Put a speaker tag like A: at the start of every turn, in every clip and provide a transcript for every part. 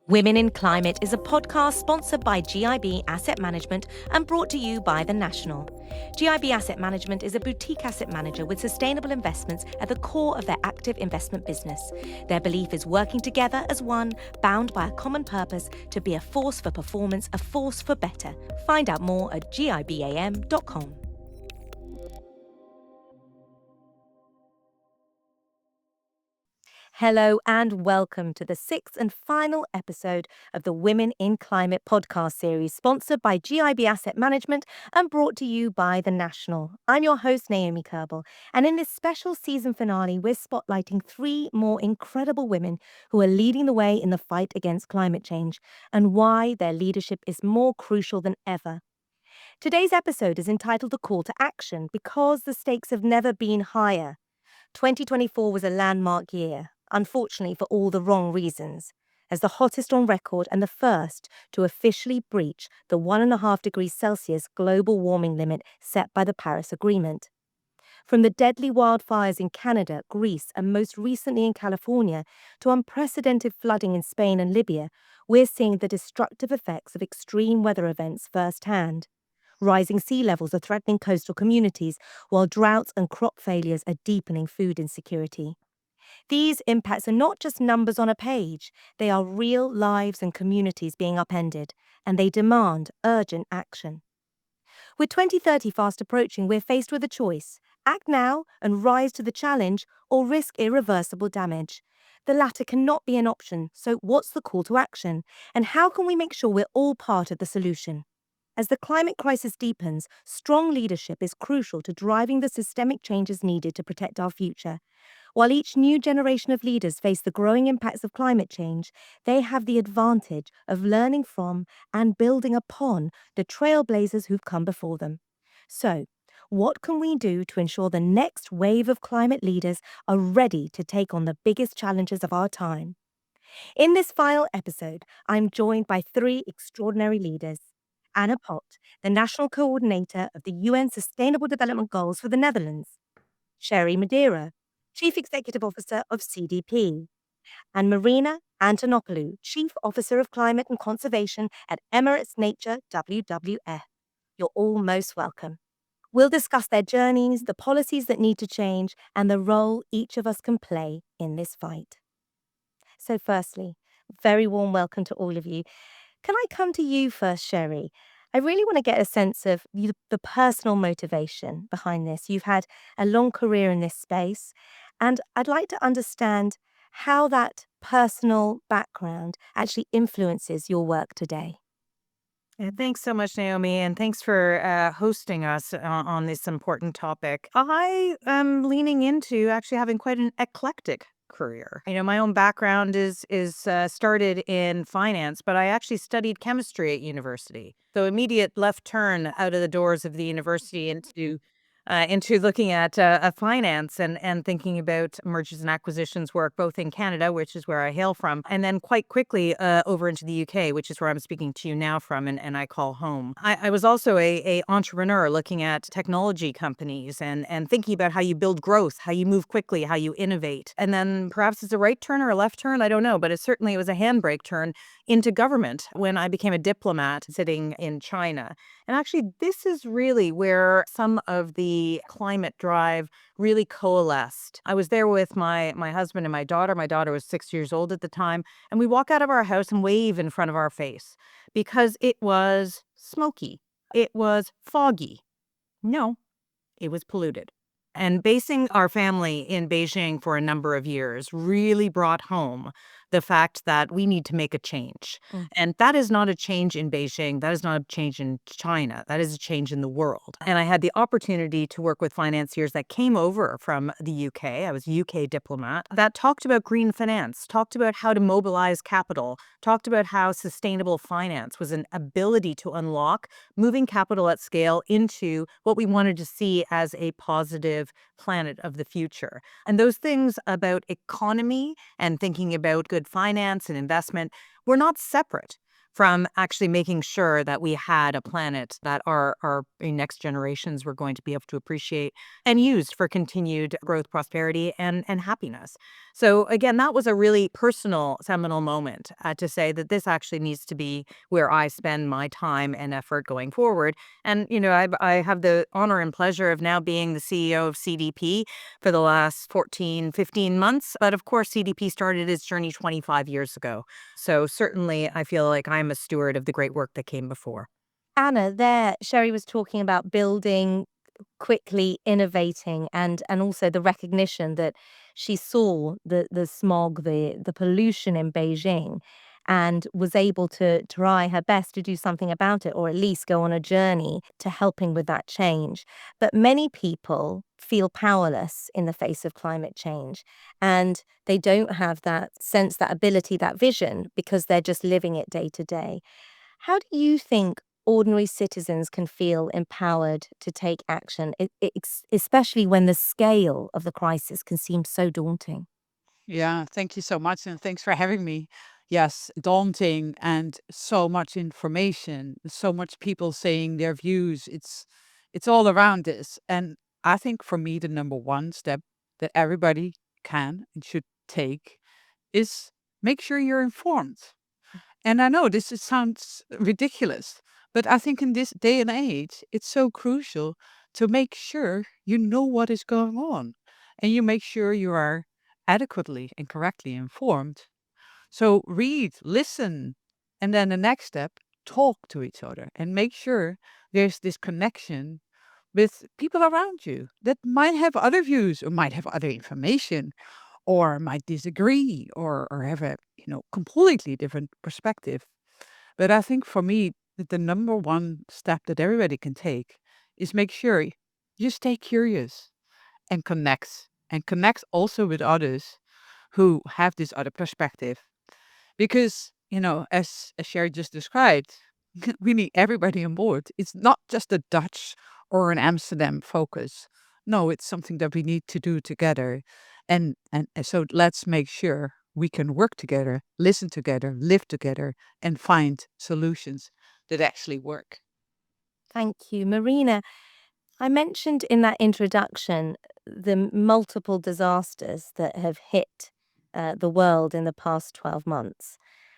A: Women in Climate is a podcast sponsored by GIB Asset Management and brought to you by The National. GIB Asset Management is a boutique asset manager with sustainable investments at the core of their active investment business. Their belief is working together as one, bound by a common purpose to be a force for performance, a force for better. Find out more at gibam.com. Hello and welcome to the sixth and final episode of the Women in Climate podcast series, sponsored by GIB Asset Management and brought to you by The National. I'm your host, Naomi Kerbel, and in this special season finale, we're spotlighting three more incredible women who are leading the way in the fight against climate change and why their leadership is more crucial than ever. Today's episode is entitled A Call to Action because the stakes have never been higher. 2024 was a landmark year, unfortunately for all the wrong reasons, as the hottest on record and the first to officially breach the 1.5 degrees Celsius global warming limit set by the Paris Agreement. From the deadly wildfires in Canada, Greece, and most recently in California, to unprecedented flooding in Spain and Libya, we're seeing the destructive effects of extreme weather events firsthand. Rising sea levels are threatening coastal communities, while droughts and crop failures are deepening food insecurity. These impacts are not just numbers on a page, they are real lives and communities being upended, and they demand urgent action. With 2030 fast approaching, we're faced with a choice: act now and rise to the challenge, or risk irreversible damage. The latter cannot be an option, so what's the call to action? And how can we make sure we're all part of the solution? As the climate crisis deepens, strong leadership is crucial to driving the systemic changes needed to protect our future. While each new generation of leaders face the growing impacts of climate change, they have the advantage of learning from and building upon the trailblazers who've come before them. So, what can we do to ensure the next wave of climate leaders are ready to take on the biggest challenges of our time? In this final episode, I'm joined by three extraordinary leaders. Anna Pot, the National Coordinator of the UN Sustainable Development Goals for the Netherlands. Sherry Madeira, Chief Executive Officer of CDP. And Marina Antonopoulou, Chief Officer of Climate and Conservation at Emirates Nature WWF. You're all most welcome. We'll discuss their journeys, the policies that need to change, and the role each of us can play in this fight. So firstly, very warm welcome to all of you. Can I come to you first, Sherry? I really want to get a sense of the personal motivation behind this. You've had a long career in this space, and I'd like to understand how that personal background actually influences your work today.
B: Yeah, thanks so much, Naomi, and thanks for hosting us on this important topic. I am leaning into actually having quite an eclectic career. My own background is started in finance, but I actually studied chemistry at university. So immediate left turn out of the doors of the university into looking at finance and thinking about mergers and acquisitions work, both in Canada, which is where I hail from, and then quite quickly over into the UK, which is where I'm speaking to you now from, and I call home. I was also a entrepreneur looking at technology companies and thinking about how you build growth, how you move quickly, how you innovate. And then perhaps it's a right turn or a left turn, I don't know, but it was a handbrake turn into government when I became a diplomat sitting in China. And actually, this is really where some of the climate drive really coalesced. I was there with my husband and my daughter. My daughter was 6 years old at the time. And we walk out of our house and wave in front of our face because it was smoky. It was foggy. No, it was polluted. And basing our family in Beijing for a number of years really brought home the fact that we need to make a change. And that is not a change in Beijing. That is not a change in China. That is a change in the world. And I had the opportunity to work with financiers that came over from the UK. I was a UK diplomat that talked about green finance, talked about how to mobilize capital, talked about how sustainable finance was an ability to unlock moving capital at scale into what we wanted to see as a positive planet of the future. And those things about economy and thinking about good finance and investment were not separate from actually making sure that we had a planet that our next generations were going to be able to appreciate and use for continued growth, prosperity, and happiness. So again, that was a really personal, seminal moment to say that this actually needs to be where I spend my time and effort going forward. And, I have the honor and pleasure of now being the CEO of CDP for the last 14, 15 months. But of course, CDP started its journey 25 years ago. So certainly I feel like I'm a steward of the great work that came before.
A: Anna, there, Sherry was talking about building quickly, innovating, and also the recognition that she saw the smog, the pollution in Beijing, and was able to try her best to do something about it, or at least go on a journey to helping with that change. But many people feel powerless in the face of climate change, and they don't have that sense, that ability, that vision, because they're just living it day to day. How do you think ordinary citizens can feel empowered to take action, especially when the scale of the crisis can seem so daunting?
C: Yeah, thank you so much, and thanks for having me. Yes, daunting and so much information, so much people saying their views. It's all around this. And I think for me the number one step that everybody can and should take is make sure you're informed. And I know sounds ridiculous, but I think in this day and age, it's so crucial to make sure you know what is going on and you make sure you are adequately and correctly informed. So read, listen, and then the next step, talk to each other and make sure there's this connection with people around you that might have other views or might have other information or might disagree or have a completely different perspective. But I think for me, that the number one step that everybody can take is make sure you stay curious and connect also with others who have this other perspective. Because, as Sherry just described, we need everybody on board. It's not just a Dutch or an Amsterdam focus. No, it's something that we need to do together. And so let's make sure we can work together, listen together, live together, and find solutions that actually work.
A: Thank you. Marina, I mentioned in that introduction the multiple disasters that have hit the world in the past 12 months.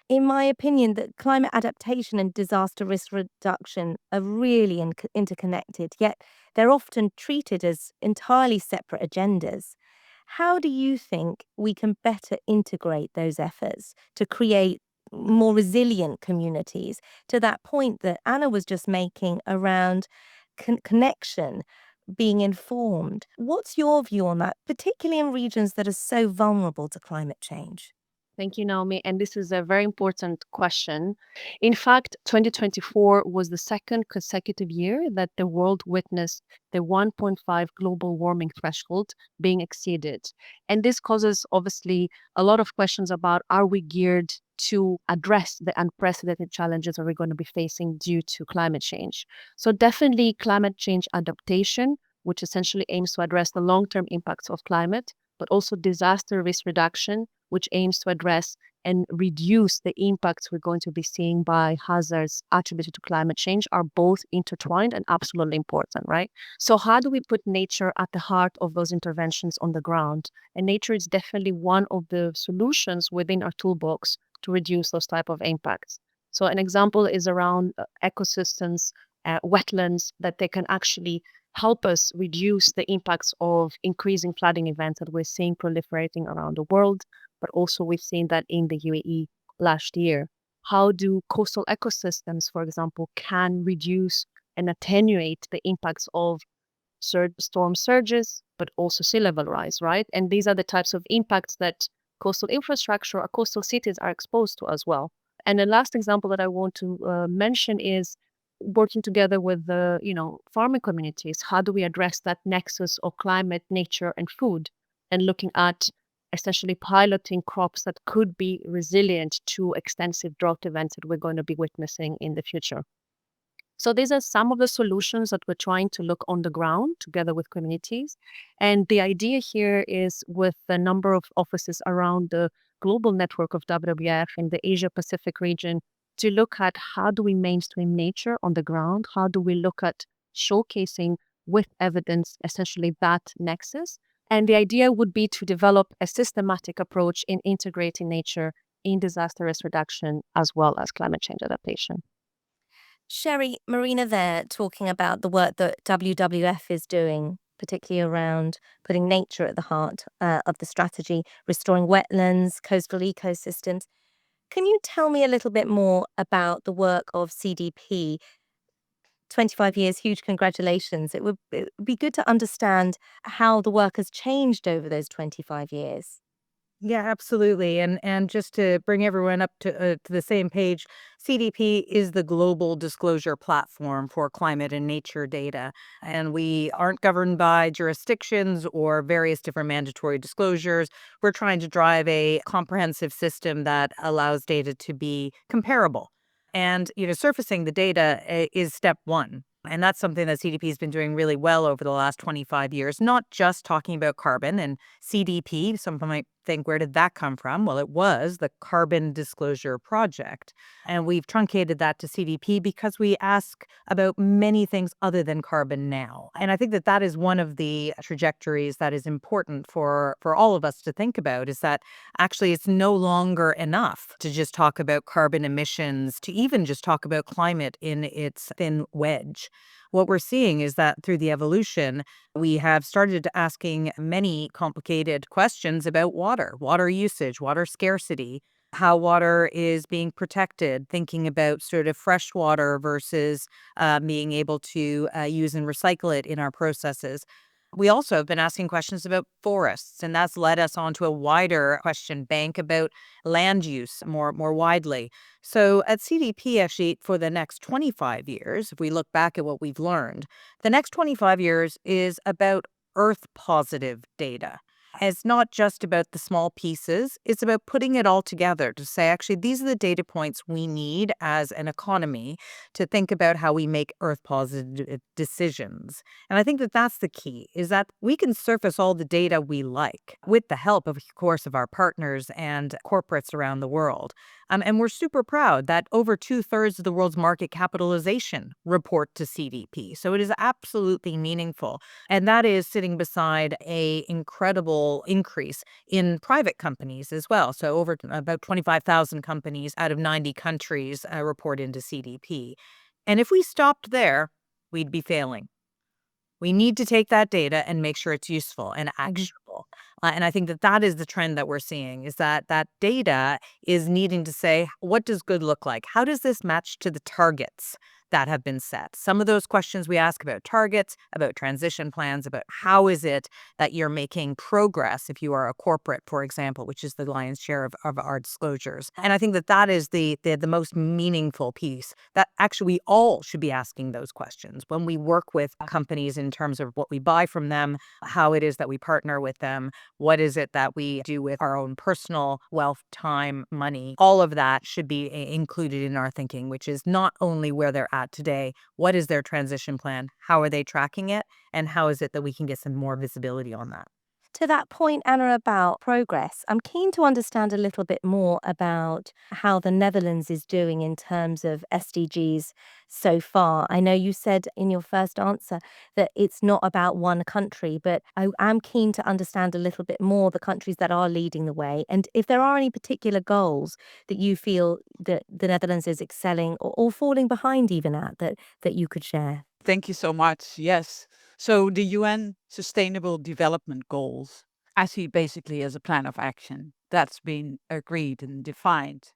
A: In my opinion, that climate adaptation and disaster risk reduction are really interconnected, yet they're often treated as entirely separate agendas. How do you think we can better integrate those efforts to create more resilient communities, to that point that Anna was just making around connection, being informed? What's your view on that, particularly in regions that are so vulnerable to climate change?
D: Thank you, Naomi. And this is a very important question. In fact, 2024 was the second consecutive year that the world witnessed the 1.5 global warming threshold being exceeded. And this causes, obviously, a lot of questions about, are we geared to address the unprecedented challenges that we're going to be facing due to climate change? So, definitely, climate change adaptation, which essentially aims to address the long term impacts of climate, but also disaster risk reduction, which aims to address and reduce the impacts we're going to be seeing by hazards attributed to climate change, are both intertwined and absolutely important, right? So how do we put nature at the heart of those interventions on the ground? And nature is definitely one of the solutions within our toolbox to reduce those type of impacts. So an example is around ecosystems, wetlands, that they can actually help us reduce the impacts of increasing flooding events that we're seeing proliferating around the world, but also we've seen that in the UAE last year. How do coastal ecosystems, for example, can reduce and attenuate the impacts of storm surges, but also sea level rise, right? And these are the types of impacts that coastal infrastructure or coastal cities are exposed to as well. And the last example that I want to mention is working together with the farming communities. How do we address that nexus of climate, nature, and food, and looking at essentially piloting crops that could be resilient to extensive drought events that we're going to be witnessing in the future. So these are some of the solutions that we're trying to look on the ground together with communities. And the idea here is, with the number of offices around the global network of WWF in the Asia Pacific region, to look at how do we mainstream nature on the ground? How do we look at showcasing with evidence essentially that nexus, And the idea would be to develop a systematic approach in integrating nature in disaster risk reduction as well as climate change adaptation.
A: Sherry, Marina there talking about the work that WWF is doing, particularly around putting nature at the heart of the strategy, restoring wetlands, coastal ecosystems. Can you tell me a little bit more about the work of CDP? 25 years, huge congratulations. It would be good to understand how the work has changed over those 25 years.
B: Yeah, absolutely. And just to bring everyone up to the same page, CDP is the global disclosure platform for climate and nature data. And we aren't governed by jurisdictions or various different mandatory disclosures. We're trying to drive a comprehensive system that allows data to be comparable. And, surfacing the data is step one. And that's something that CDP has been doing really well over the last 25 years, not just talking about carbon and CDP. Some might think, where did that come from? Well, it was the Carbon Disclosure Project. And we've truncated that to CDP because we ask about many things other than carbon now. And I think that that is one of the trajectories that is important for all of us to think about, is that actually it's no longer enough to just talk about carbon emissions, to even just talk about climate in its thin wedge. What we're seeing is that through the evolution, we have started asking many complicated questions about water usage, water scarcity, how water is being protected, thinking about sort of fresh water versus being able to use and recycle it in our processes. We also have been asking questions about forests, and that's led us onto a wider question bank about land use more widely. So at CDP, actually, for the next 25 years, if we look back at what we've learned, the next 25 years is about Earth positive data. It's not just about the small pieces, it's about putting it all together to say, actually, these are the data points we need as an economy to think about how we make Earth positive decisions. And I think that that's the key, is that we can surface all the data we like with the help, of course, of our partners and corporates around the world. And we're super proud that over 2/3 of the world's market capitalization report to CDP. So it is absolutely meaningful. And that is sitting beside a incredible increase in private companies as well. So over about 25,000 companies out of 90 countries report into CDP. And if we stopped there, we'd be failing. We need to take that data and make sure it's useful and actionable. And I think that that is the trend that we're seeing, is that that data is needing to say, what does good look like? How does this match to the targets that have been set? Some of those questions we ask about targets, about transition plans, about how is it that you're making progress if you are a corporate, for example, which is the lion's share of our disclosures. And I think that that is the most meaningful piece, that actually we all should be asking those questions when we work with companies in terms of what we buy from them, how it is that we partner with them, what is it that we do with our own personal wealth, time, money. All of that should be included in our thinking, which is not only where they're at today, what is their transition plan, how are they tracking it, and how is it that we can get some more visibility on that.
A: To that point, Anna, about progress, I'm keen to understand a little bit more about how the Netherlands is doing in terms of SDGs so far. I know you said in your first answer that it's not about one country, but I am keen to understand a little bit more the countries that are leading the way, and if there are any particular goals that you feel that the Netherlands is excelling or falling behind even at, that you could share.
C: Thank you so much. Yes. So the UN Sustainable Development Goals, I see basically as a plan of action that's been agreed and defined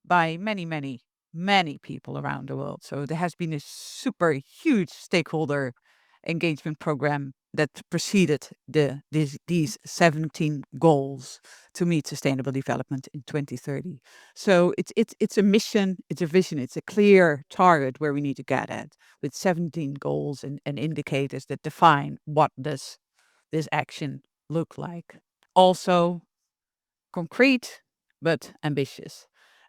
C: by many people around the world. So there has been a super huge stakeholder engagement program that preceded these 17 goals to meet sustainable development in 2030. So it's a mission, it's a vision, it's a clear target where we need to get at, with 17 goals and indicators that define what does this action look like. Also concrete, but ambitious.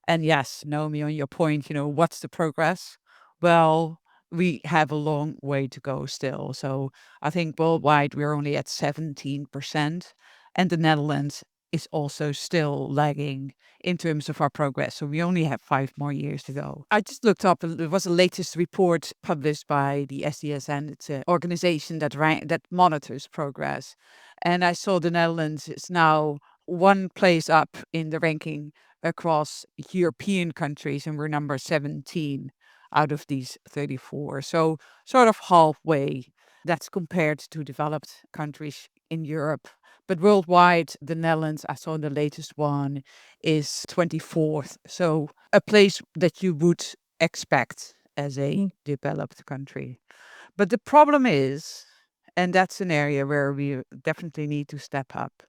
C: And yes, Naomi, on your point, what's the progress? Well, we have a long way to go still. So I think worldwide we're only at 17%, and the Netherlands is also still lagging in terms of our progress. So we only have 5 more years to go. I just looked up, and there was a latest report published by the SDSN. It's an organization that monitors progress. And I saw the Netherlands is now one place up in the ranking across European countries, and we're number 17 out of these 34. So sort of halfway. That's compared to developed countries in Europe. But worldwide, the Netherlands, I saw the latest one, is 24th. So a place that you would expect as a developed country. But the problem is, and that's an area where we definitely need to step up,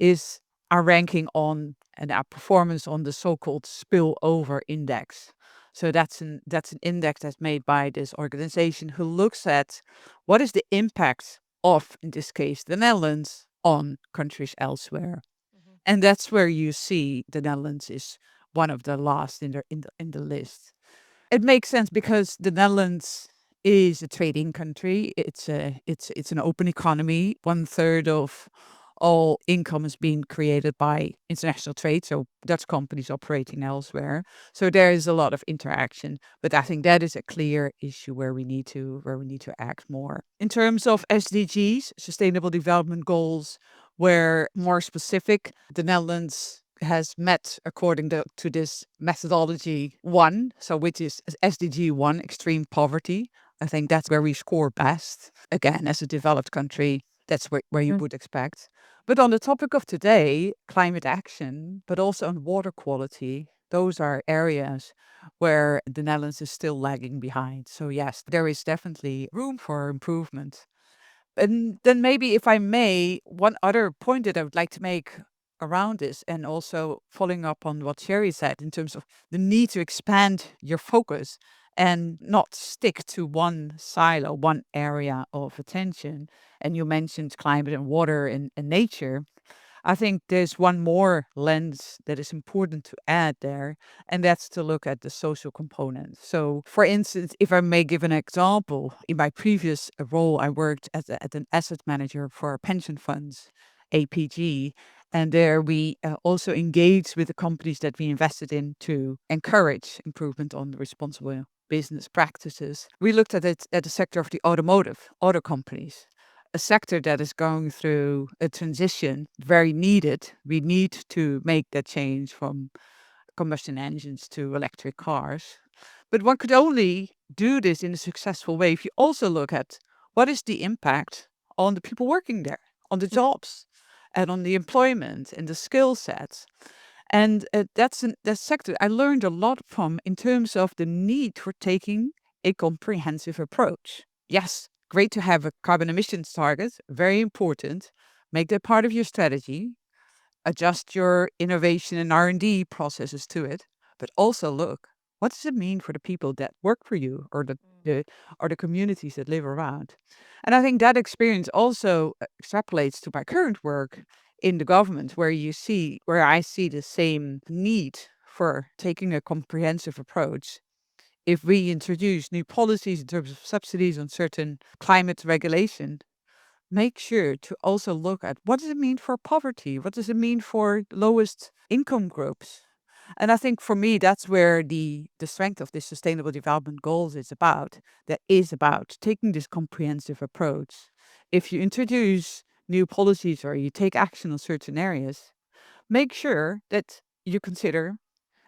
C: is our ranking on and our performance on the so-called spillover index. So that's an index that's made by this organization who looks at what is the impact of, in this case, the Netherlands on countries elsewhere. And that's where you see the Netherlands is one of the last in the list. It makes sense because the Netherlands is a trading country. It's an open economy. 1/3 of all income is being created by international trade, so Dutch companies operating elsewhere. So there is a lot of interaction. But I think that is a clear issue where we need to act more. In terms of SDGs, Sustainable Development Goals, where more specific, the Netherlands has met according to this methodology 1, so which is SDG 1, extreme poverty. I think that's where we score best. Again, as a developed country, that's where you would expect. But on the topic of today, climate action, but also on water quality, those are areas where the Netherlands is still lagging behind. So yes, there is definitely room for improvement. And then maybe, if I may, one other point that I would like to make around this, and also following up on what Sherry said in terms of the need to expand your focus and not stick to one silo, one area of attention. And you mentioned climate and water and nature. I think there's one more lens that is important to add there, and that's to look at the social component. So, for instance, if I may give an example, in my previous role, I worked as an asset manager for pension funds, APG, and there we also engaged with the companies that we invested in to encourage improvement on the responsible business practices. We looked at it at the sector of the auto companies, a sector that is going through a transition very needed. We need to make that change from combustion engines to electric cars. But one could only do this in a successful way if you also look at what is the impact on the people working there, on the jobs, and on the employment and the skill sets. And that's the sector I learned a lot from in terms of the need for taking a comprehensive approach. Yes, great to have a carbon emissions target, very important. Make that part of your strategy. Adjust your innovation and R&D processes to it, but also look, what does it mean for the people that work for you, or the communities that live around? And I think that experience also extrapolates to my current work in the government, where I see the same need for taking a comprehensive approach. If we introduce new policies in terms of subsidies on certain climate regulation, make sure to also look at what does it mean for poverty? What does it mean for lowest income groups? And I think for me, that's where the strength of this Sustainable Development Goals is about. That is about taking this comprehensive approach. If you introduce new policies or you take action on certain areas, make sure that you consider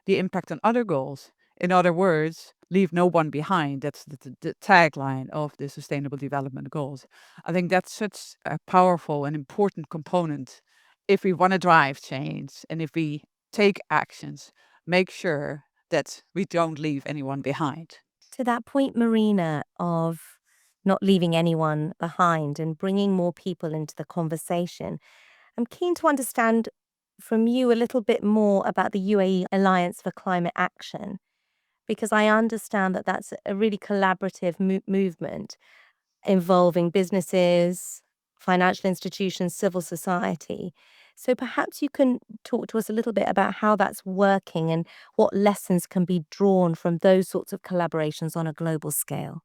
C: the impact on other goals. In other words, leave no one behind. That's the tagline of the Sustainable Development Goals. I think that's such a powerful and important component if we want to drive change and if we take actions, make sure that we don't leave anyone behind.
A: To that point, Marina, of not leaving anyone behind and bringing more people into the conversation, I'm keen to understand from you a little bit more about the UAE Alliance for Climate Action, because I understand that that's a really collaborative movement involving businesses, financial institutions, civil society. So perhaps you can talk to us a little bit about how that's working and what lessons can be drawn from those sorts of collaborations on a global scale.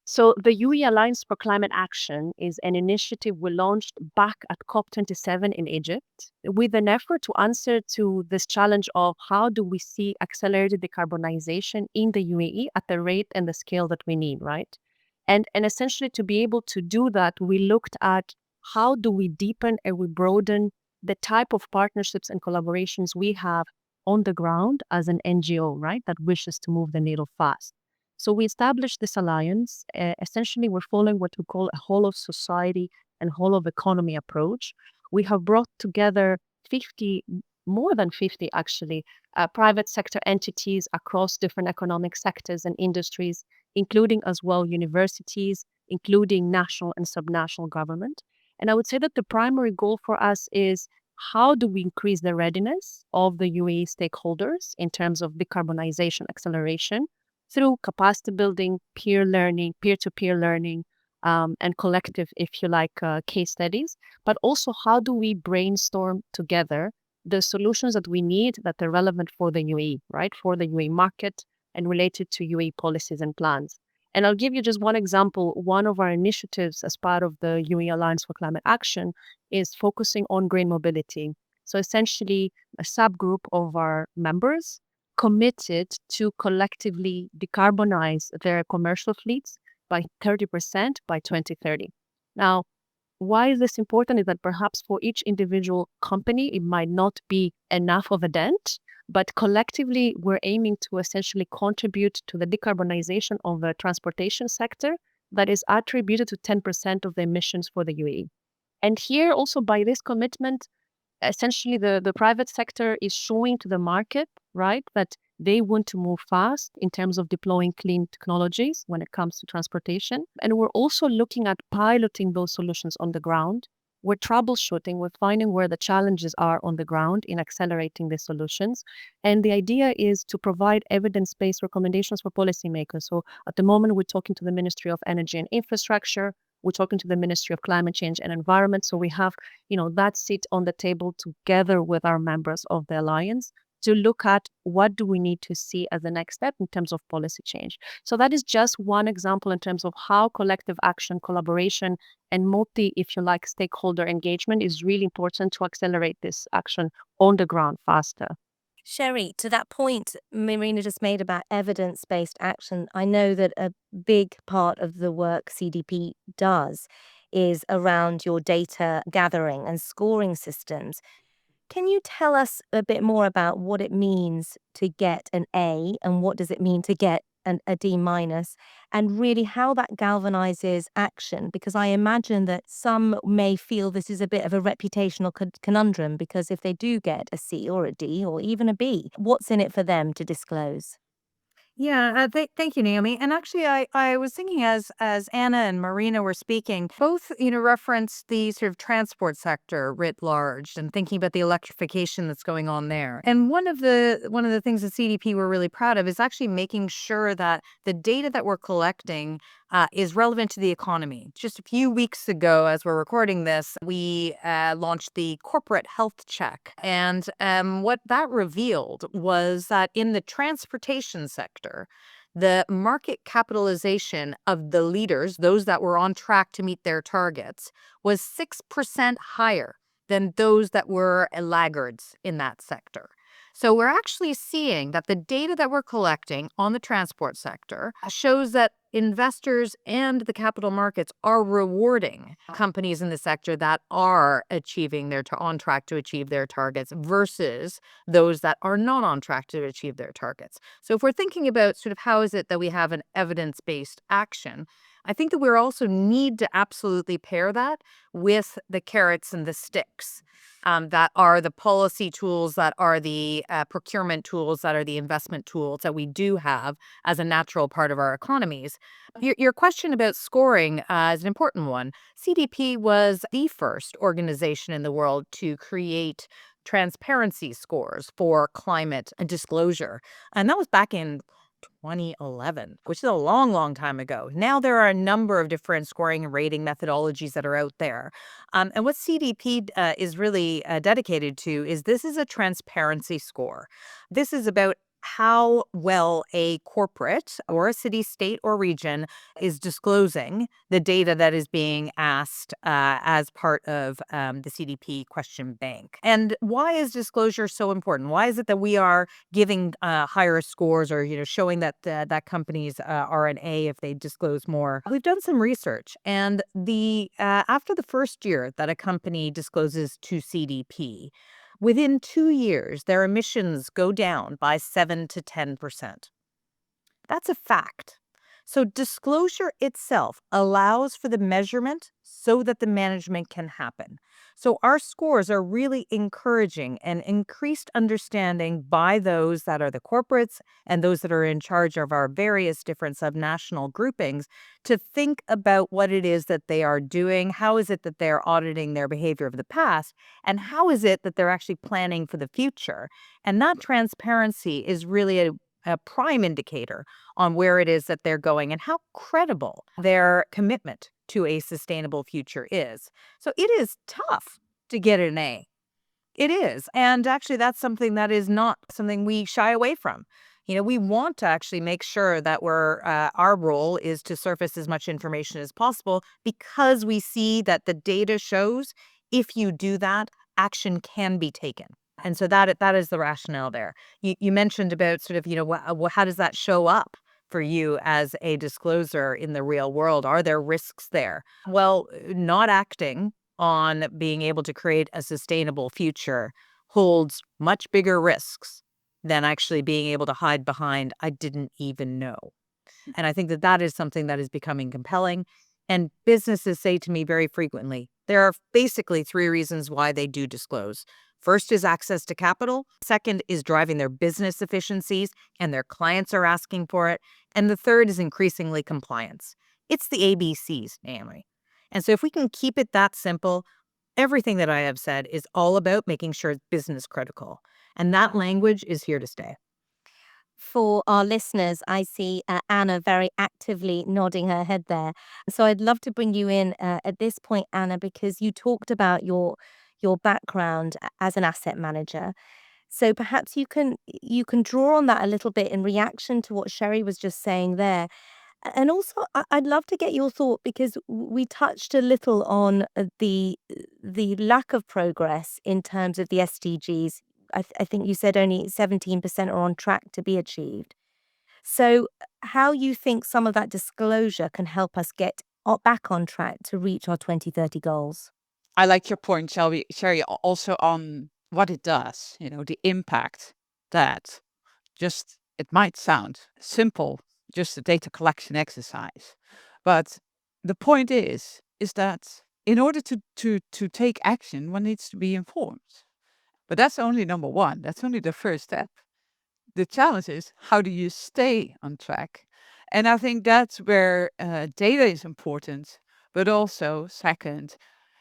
D: So, the UE Alliance for Climate Action is an initiative we launched back at COP27 in Egypt with an effort to answer to this challenge of how do we see accelerated decarbonization in the UAE at the rate and the scale that we need, right? And essentially, to be able to do that, we looked at how do we deepen and we broaden the type of partnerships and collaborations we have on the ground as an NGO, right, that wishes to move the needle fast. So we established this alliance. Essentially, we're following what we call a whole of society and whole of economy approach. We have brought together 50, more than 50 actually, private sector entities across different economic sectors and industries, including as well universities, including national and subnational government. And I would say that the primary goal for us is how do we increase the readiness of the UAE stakeholders in terms of decarbonization acceleration through capacity building, peer learning, peer-to-peer learning, and collective, if you like, case studies. But also, how do we brainstorm together the solutions that we need that are relevant for the UAE, right? For the UAE market and related to UAE policies and plans. And I'll give you just one example. One of our initiatives as part of the UAE Alliance for Climate Action is focusing on green mobility. So essentially, a subgroup of our members committed to collectively decarbonize their commercial fleets by 30% by 2030. Now, why is this important is that perhaps for each individual company, it might not be enough of a dent, but collectively, we're aiming to essentially contribute to the decarbonization of the transportation sector that is attributed to 10% of the emissions for the UAE. And here, also by this commitment, essentially the private sector is showing to the market, right, that they want to move fast in terms of deploying clean technologies when it comes to transportation. And we're also looking at piloting those solutions on the ground. We're troubleshooting, we're finding where the challenges are on the ground in accelerating the solutions. And the idea is to provide evidence-based recommendations for policymakers. So at the moment, we're talking to the Ministry of Energy and Infrastructure. We're talking to the Ministry of Climate Change and Environment. So we have, that seat on the table together with our members of the Alliance to look at what do we need to see as the next step in terms of policy change. So that is just one example in terms of how collective action, collaboration, and multi, if you like, stakeholder engagement is really important to accelerate this action on the ground faster.
A: Sherry, to that point Marina just made about evidence-based action, I know that a big part of the work CDP does is around your data gathering and scoring systems. Can you tell us a bit more about what it means to get an A and what does it mean to get a D minus, and really how that galvanizes action? Because I imagine that some may feel this is a bit of a reputational conundrum, because if they do get a C or a D or even a B, what's in it for them to disclose?
B: Yeah, thank you, Naomi. And actually, I was thinking as Anna and Marina were speaking, both referenced the sort of transport sector writ large, and thinking about the electrification that's going on there. And one of the things that CDP we're really proud of is actually making sure that the data that we're collecting is relevant to the economy. Just a few weeks ago, as we're recording this, we launched the corporate health check. And what that revealed was that in the transportation sector, the market capitalization of the leaders, those that were on track to meet their targets, was 6% higher than those that were laggards in that sector. So we're actually seeing that the data that we're collecting on the transport sector shows that investors and the capital markets are rewarding companies in the sector that are achieving on track to achieve their targets versus those that are not on track to achieve their targets. So if we're thinking about sort of how is it that we have an evidence-based action, I think that we also need to absolutely pair that with the carrots and the sticks. That are the policy tools, that are the procurement tools, that are the investment tools that we do have as a natural part of our economies. Your question about scoring is an important one. CDP was the first organization in the world to create transparency scores for climate disclosure. And that was back in 2011, which is a long, long time ago. Now there are a number of different scoring and rating methodologies that are out there. And what CDP is really dedicated to is this is a transparency score. This is about how well a corporate or a city, state, or region is disclosing the data that is being asked as part of the CDP question bank. And why is disclosure so important? Why is it that we are giving higher scores, or showing that that companies are an A if they disclose more? We've done some research, and the after the first year that a company discloses to CDP, within 2 years, their emissions go down by 7 to 10%. That's a fact. So disclosure itself allows for the measurement so that the management can happen. So our scores are really encouraging an increased understanding by those that are the corporates and those that are in charge of our various different subnational groupings to think about what it is that they are doing, how is it that they're auditing their behavior of the past, and how is it that they're actually planning for the future. And that transparency is really a prime indicator on where it is that they're going and how credible their commitment to a sustainable future is. So it is tough to get an A. It is. And actually, that's something that is not something we shy away from. We want to actually make sure that our role is to surface as much information as possible, because we see that the data shows if you do that, action can be taken. And so that is the rationale there. You mentioned about sort of, how does that show up for you as a discloser in the real world? Are there risks there? Well, not acting on being able to create a sustainable future holds much bigger risks than actually being able to hide behind, I didn't even know. And I think that that is something that is becoming compelling. And businesses say to me very frequently, there are basically 3 reasons why they do disclose. First is access to capital. Second is driving their business efficiencies, and their clients are asking for it. And the third is increasingly compliance. It's the ABCs, Naomi. And so if we can keep it that simple, everything that I have said is all about making sure it's business critical. And that language is here to stay.
A: For our listeners, I see Anna very actively nodding her head there. So I'd love to bring you in at this point, Anna, because you talked about your background as an asset manager. So perhaps you can draw on that a little bit in reaction to what Sherry was just saying there. And also, I'd love to get your thought, because we touched a little on the lack of progress in terms of the SDGs. I think you said only 17% are on track to be achieved. So, how you think some of that disclosure can help us get back on track to reach our 2030 goals?
C: I like your point, Sherry, also on what it does, the impact that just, it might sound simple, just a data collection exercise. But the point is that in order to take action, one needs to be informed. But that's only number one. That's only the first step. The challenge is, how do you stay on track? And I think that's where data is important, but also, second,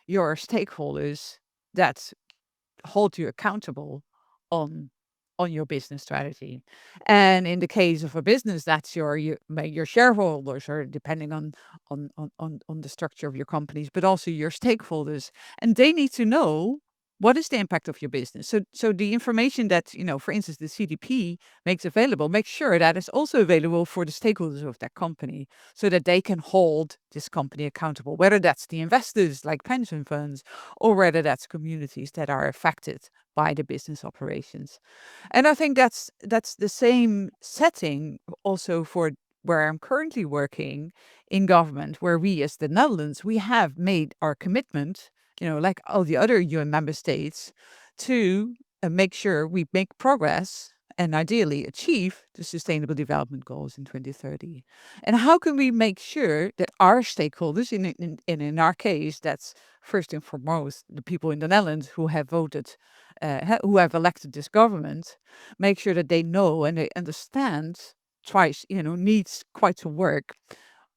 C: your stakeholders that hold you accountable on your business strategy. And in the case of a business, that's your shareholders, or depending on the structure of your companies, but also your stakeholders. And they need to know what is the impact of your business. So the information that, for instance, the CDP makes available, make sure that it's also available for the stakeholders of that company, so that they can hold this company accountable, whether that's the investors like pension funds, or whether that's communities that are affected by the business operations. And I think that's the same setting also for where I'm currently working in government, where we as the Netherlands, we have made our commitment, like all the other UN member states, to make sure we make progress and ideally achieve the Sustainable Development Goals in 2030. And how can we make sure that our stakeholders, in our case, that's first and foremost the people in the Netherlands who have voted, who have elected this government, make sure that they know and they understand twice, needs quite some work.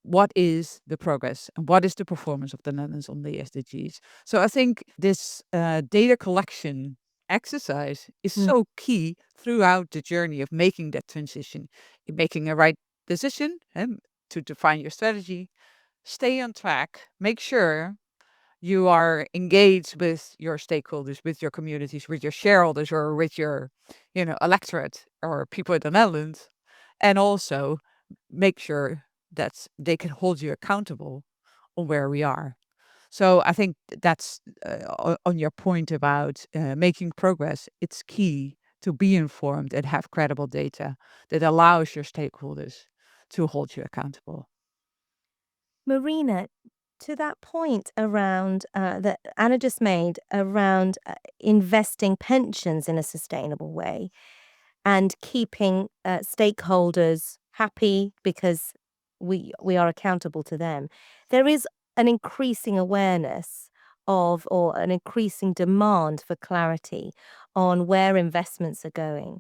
C: What is the progress and what is the performance of the Netherlands on the SDGs? So I think this data collection exercise is so key throughout the journey of making that transition, in making a right decision to define your strategy, stay on track, make sure you are engaged with your stakeholders, with your communities, with your shareholders, or with your, electorate or people in the Netherlands, and also make sure that they can hold you accountable on where we are. So I think that's on your point about making progress. It's key to be informed and have credible data that allows your stakeholders to hold you accountable.
A: Marina, to that point around that Anna just made around investing pensions in a sustainable way and keeping stakeholders happy because we are accountable to them. There is an increasing awareness of or an increasing demand for clarity on where investments are going.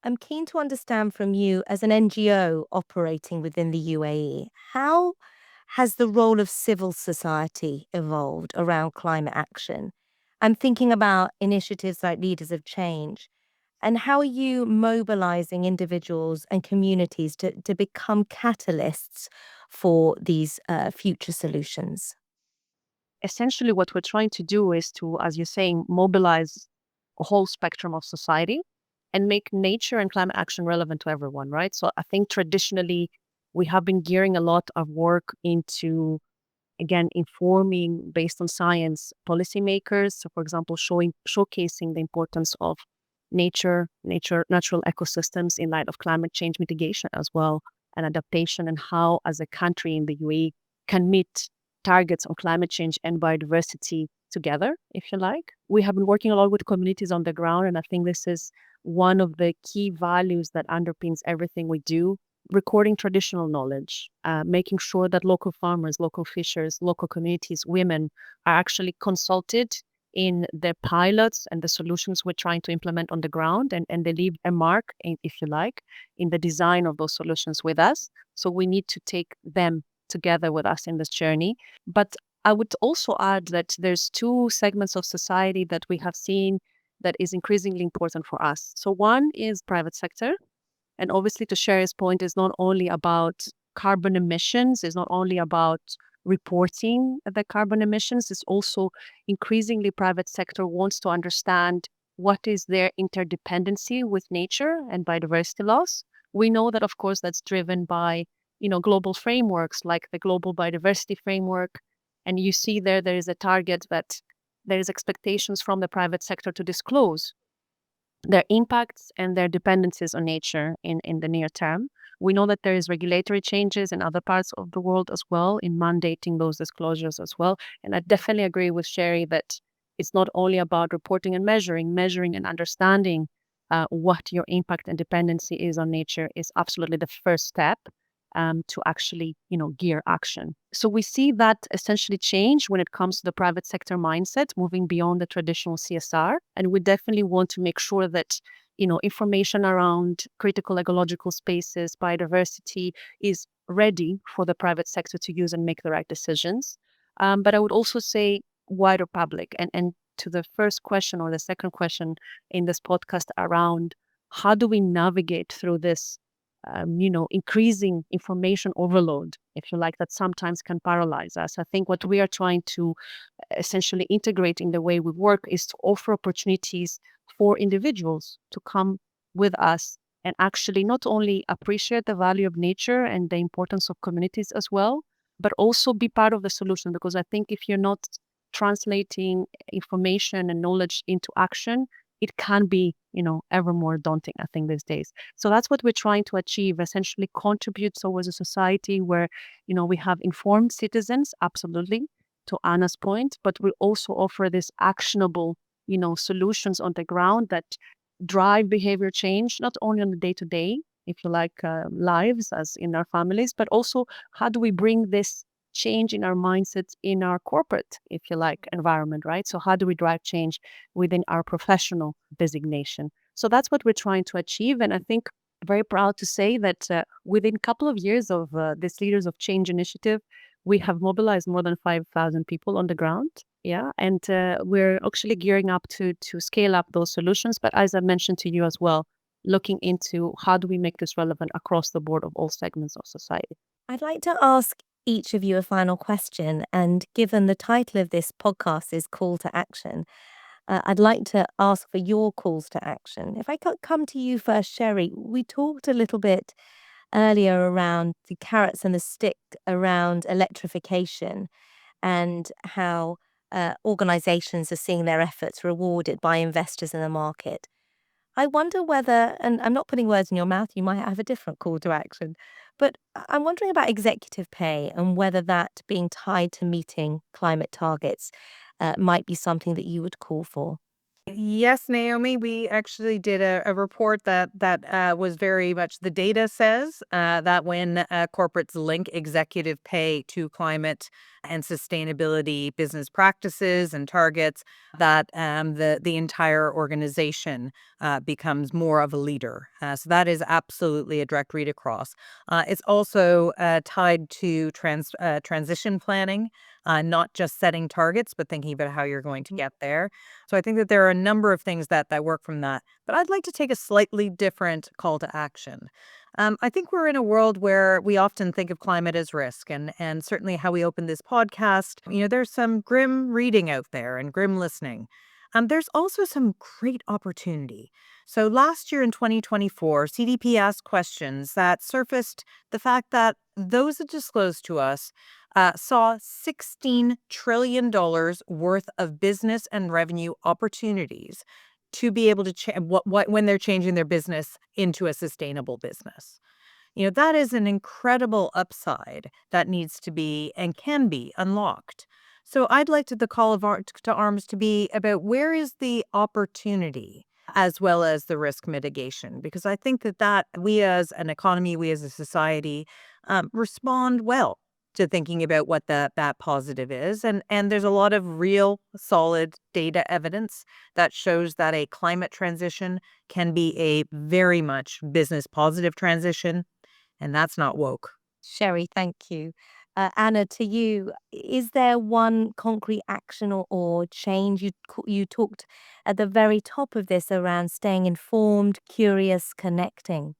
A: I'm keen to understand from you, as an NGO operating within the UAE, how has the role of civil society evolved around climate action? I'm thinking about initiatives like Leaders of Change. And how are you mobilizing individuals and communities to become catalysts for these future solutions?
D: Essentially, what we're trying to do is to, as you're saying, mobilize a whole spectrum of society and make nature and climate action relevant to everyone, right? So I think traditionally we have been gearing a lot of work into, again, informing based on science policymakers. So, for example, showcasing the importance of natural ecosystems in light of climate change mitigation as well, and adaptation, and how, as a country in the UAE, can meet targets on climate change and biodiversity together, if you like. We have been working a lot with communities on the ground, and I think this is one of the key values that underpins everything we do. Recording traditional knowledge, making sure that local farmers, local fishers, local communities, women are actually consulted in the pilots and the solutions we're trying to implement on the ground, and they leave a mark, if you like, in the design of those solutions with us. So we need to take them together with us in this journey. But I would also add that there's two segments of society that we have seen that is increasingly important for us. So one is private sector. And obviously, to Sherry's point, is not only about carbon emissions, it's not only about reporting the carbon emissions, it's also increasingly private sector wants to understand what is their interdependency with nature and biodiversity loss. We know that, of course, that's driven by, global frameworks like the Global Biodiversity Framework. And you see there is a target that there is expectations from the private sector to disclose their impacts and their dependencies on nature in the near term. We know that there is regulatory changes in other parts of the world as well in mandating those disclosures as well. And I definitely agree with Sherry that it's not only about reporting and measuring and understanding what your impact and dependency is on nature is absolutely the first step to actually, gear action. So we see that essentially change when it comes to the private sector mindset, moving beyond the traditional CSR. And we definitely want to make sure that, information around critical ecological spaces, biodiversity is ready for the private sector to use and make the right decisions. But I would also say wider public, and to the first question or the second question in this podcast around how do we navigate through this increasing information overload, if you like, that sometimes can paralyze us. I think what we are trying to essentially integrate in the way we work is to offer opportunities for individuals to come with us and actually not only appreciate the value of nature and the importance of communities as well, but also be part of the solution. Because I think if you're not translating information and knowledge into action, it can be, ever more daunting, I think, these days. So that's what we're trying to achieve, essentially contribute towards a society where, we have informed citizens, absolutely, to Anna's point, but we also offer this actionable, solutions on the ground that drive behavior change, not only on the day-to-day, if you like, lives as in our families, but also how do we bring this change in our mindsets in our corporate, if you like, environment, right? So how do we drive change within our professional designation? So that's what we're trying to achieve. And I think very proud to say that within a couple of years of this Leaders of Change initiative, we have mobilized more than 5,000 people on the ground. Yeah. And we're actually gearing up to scale up those solutions. But as I mentioned to you as well, looking into how do we make this relevant across the board of all segments of society.
A: I'd like to ask each of you a final question. And given the title of this podcast is Call to Action, I'd like to ask for your calls to action. If I could come to you first, Sherry, we talked a little bit earlier around the carrots and the stick around electrification and how organizations are seeing their efforts rewarded by investors in the market. I wonder whether, and I'm not putting words in your mouth, you might have a different call to action, but I'm wondering about executive pay and whether that being tied to meeting climate targets might be something that you would call for.
B: Yes, Naomi, we actually did a report that was very much the data says that when corporates link executive pay to climate and sustainability business practices and targets, that the entire organization becomes more of a leader. So that is absolutely a direct read across. It's also tied to transition planning, not just setting targets, but thinking about how you're going to get there. So I think that there are a number of things that work from that. But I'd like to take a slightly different call to action. I think we're in a world where we often think of climate as risk, and certainly how we open this podcast, there's some grim reading out there and grim listening. There's also some great opportunity. So last year in 2024, CDP asked questions that surfaced the fact that those that disclosed to us saw $16 trillion worth of business and revenue opportunities to be able to when they're changing their business into a sustainable business. That is an incredible upside that needs to be and can be unlocked. So I'd like the call to arms to be about where is the opportunity as well as the risk mitigation, because I think that we as an economy, we as a society, respond well to thinking about what that positive is. And there's a lot of real solid data evidence that shows that a climate transition can be a very much business positive transition, and that's not woke.
A: Sherry, thank you. Anna, to you, is there one concrete action or change? You talked at the very top of this around staying informed, curious, connecting.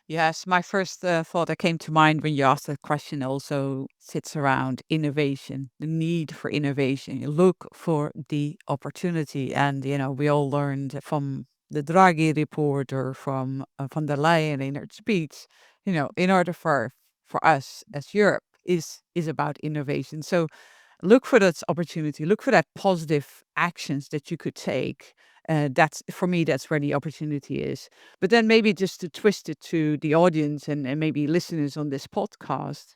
C: Yes, my first thought that came to mind when you asked that question also sits around innovation, the need for innovation. You look for the opportunity. And, we all learned from the Draghi report or from von der Leyen in her speech, in order for us as Europe is about innovation. So look for that opportunity, look for that positive actions that you could take. That's for me, that's where the opportunity is. But then maybe just to twist it to the audience and maybe listeners on this podcast,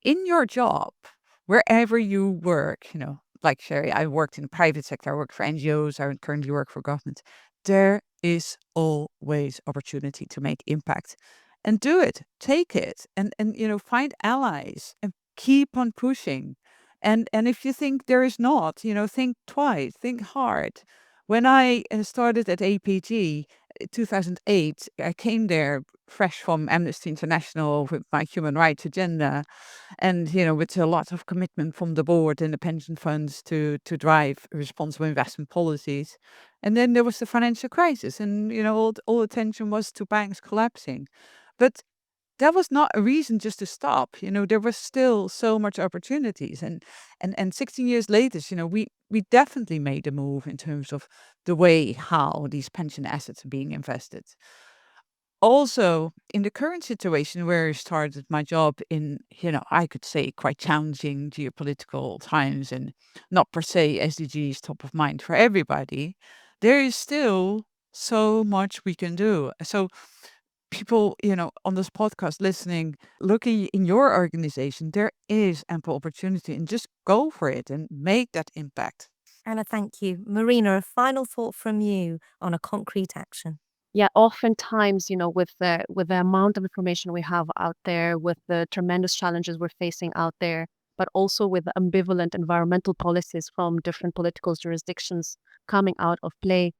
C: in your job, wherever you work, like Sherry, I worked in the private sector, I work for NGOs, I currently work for government. There is always opportunity to make impact. And do it, take it, and find allies and keep on pushing. And if you think there is not, think twice, think hard. When I started at APG, 2008, I came there fresh from Amnesty International with my human rights agenda, and with a lot of commitment from the board and the pension funds to drive responsible investment policies. And then there was the financial crisis, and all attention was to banks collapsing. But that was not a reason just to stop. There was still so much opportunities, and 16 years later, we definitely made a move in terms of the way how these pension assets are being invested. Also, in the current situation where I started my job in, I could say quite challenging geopolitical times and not per se SDGs top of mind for everybody, there is still so much we can do. So people, on this podcast listening, looking in your organization, there is ample opportunity and just go for it and make that impact.
A: Anna, thank you. Marina, a final thought from you on a concrete action.
D: Yeah, oftentimes, with the amount of information we have out there, with the tremendous challenges we're facing out there, but also with the ambivalent environmental policies from different political jurisdictions coming out of play,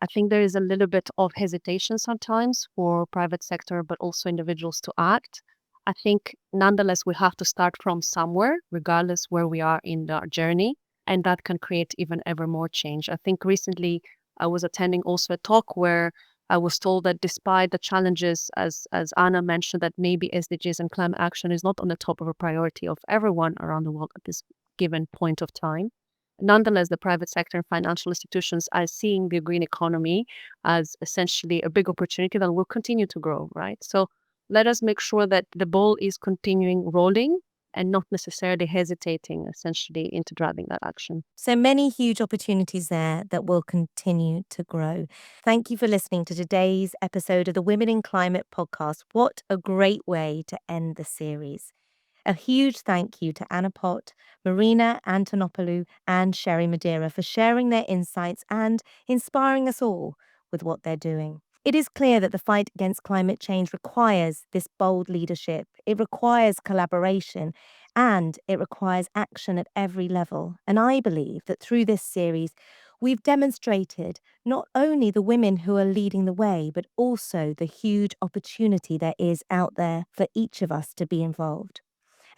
D: I think there is a little bit of hesitation sometimes for private sector, but also individuals to act. I think nonetheless, we have to start from somewhere, regardless where we are in our journey, and that can create even ever more change. I think recently I was attending also a talk where I was told that despite the challenges, as Anna mentioned, that maybe SDGs and climate action is not on the top of a priority of everyone around the world at this given point of time, Nonetheless, the private sector and financial institutions are seeing the green economy as essentially a big opportunity that will continue to grow, right? So let us make sure that the ball is continuing rolling and not necessarily hesitating essentially into driving that action.
A: So many huge opportunities there that will continue to grow. Thank you for listening to today's episode of the Women in Climate podcast. What a great way to end the series. A huge thank you to Anna Pott, Marina Antonopoulou, and Sherry Madeira for sharing their insights and inspiring us all with what they're doing. It is clear that the fight against climate change requires this bold leadership. It requires collaboration and it requires action at every level. And I believe that through this series, we've demonstrated not only the women who are leading the way, but also the huge opportunity there is out there for each of us to be involved.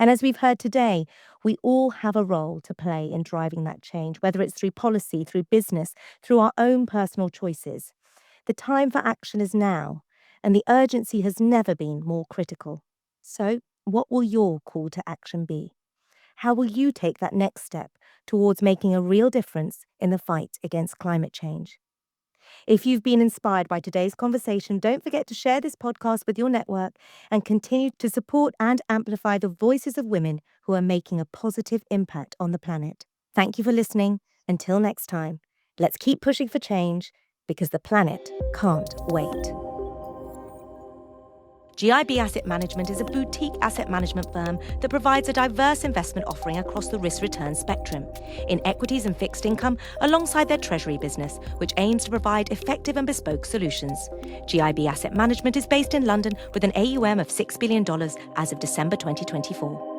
A: And as we've heard today, we all have a role to play in driving that change, whether it's through policy, through business, through our own personal choices. The time for action is now, and the urgency has never been more critical. So, what will your call to action be? How will you take that next step towards making a real difference in the fight against climate change? If you've been inspired by today's conversation, don't forget to share this podcast with your network and continue to support and amplify the voices of women who are making a positive impact on the planet. Thank you for listening. Until next time, let's keep pushing for change because the planet can't wait. GIB Asset Management is a boutique asset management firm that provides a diverse investment offering across the risk-return spectrum, in equities and fixed income, alongside their treasury business, which aims to provide effective and bespoke solutions. GIB Asset Management is based in London with an AUM of $6 billion as of December 2024.